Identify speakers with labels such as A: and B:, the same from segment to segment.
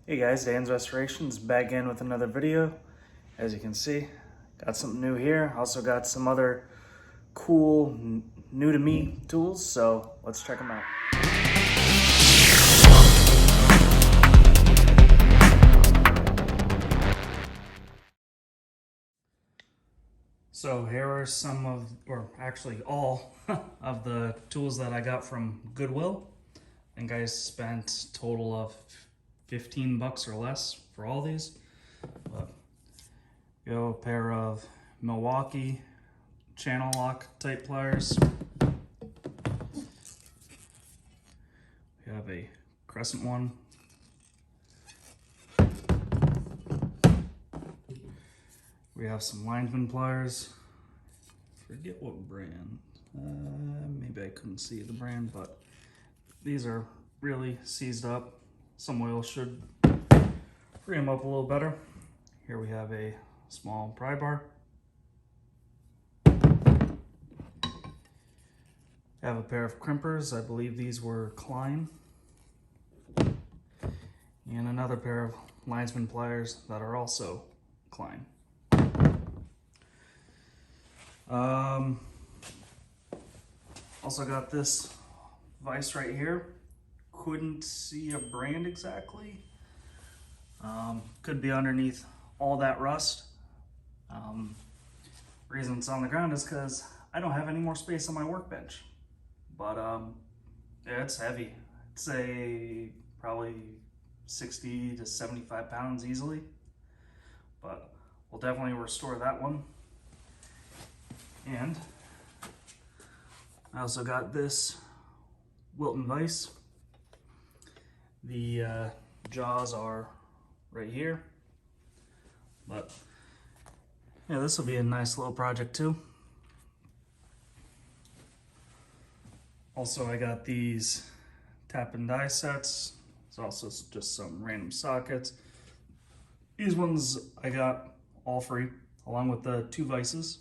A: Hey guys, Dan's Restorations back in with another video. As you can see, got something new here. Also got some other cool, new to me tools, so let's check them out. So here are some of, or actually all, of the tools that I got from Goodwill. I think I spent a total of 15 bucks or less for all these. But you have a pair of Milwaukee channel lock type pliers. We have a crescent one. We have some linesman pliers. Forget what brand. Maybe I couldn't see the brand, but these are really seized up. Some oil should free them up a little better. Here we have a small pry bar. I have a pair of crimpers. I believe these were Klein. And another pair of linesman pliers that are also Klein. Also got this vise right here. Couldn't see a brand exactly. Could be underneath all that rust. Reason it's on the ground is because I don't have any more space on my workbench. But yeah, it's heavy. I'd say probably 60 to 75 pounds easily. But we'll definitely restore that one. And I also got this Wilton vise. The jaws are right here, but yeah, this will be a nice little project too. Also, I got these tap and die sets. It's also just some random sockets. These ones I got all free, along with the two vices.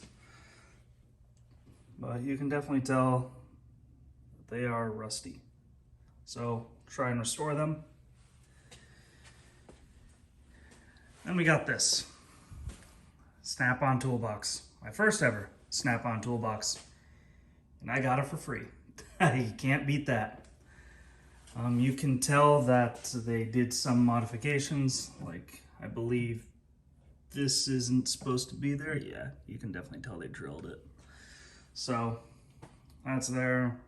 A: But you can definitely tell they are rusty. So try and restore them. Then we got this Snap-on Toolbox. My first ever Snap-on Toolbox. And I got it for free. You can't beat that. You can tell that they did some modifications. Like, I believe this isn't supposed to be there. Yeah, you can definitely tell they drilled it. So that's there.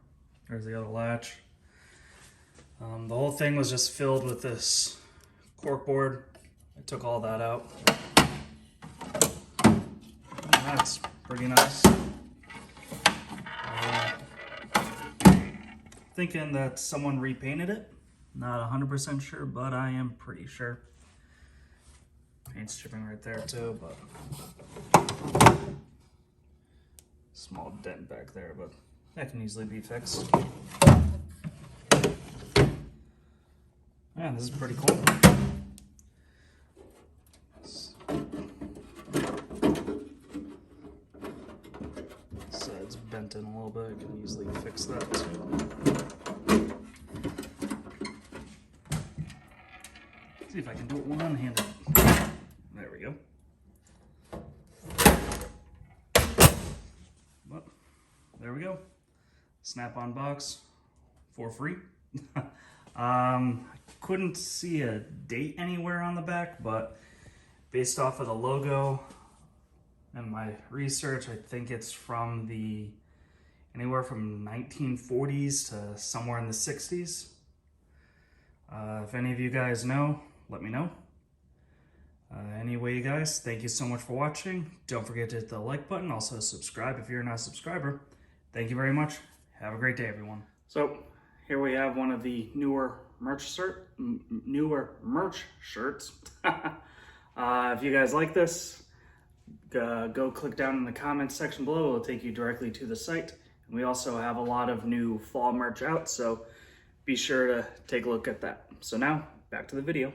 A: There's the other latch. The whole thing was just filled with this cork board. I took all that out. And that's pretty nice. Thinking that someone repainted it. Not 100% sure, but I am pretty sure. Paint's chipping right there too, but small dent back there, but that can easily be fixed. Yeah, this is pretty cool. Side's bent in a little bit. I can easily fix that too. See if I can do it one-handed. There we go. But there we go. Snap-on box for free. Couldn't see a date anywhere on the back, but based off of the logo and my research, I think it's from the anywhere from 1940s to somewhere in the 60s. If any of you guys know, let me know. Anyway, you guys, thank you so much for watching. Don't forget to hit the like button. Also subscribe if you're not a subscriber. Thank you very much. Have a great day, everyone. So here we have one of the newer merch shirts. If you guys like this, go click down in the comments section below. It'll take you directly to the site. And we also have a lot of new fall merch out, so be sure to take a look at that. So now, back to the video.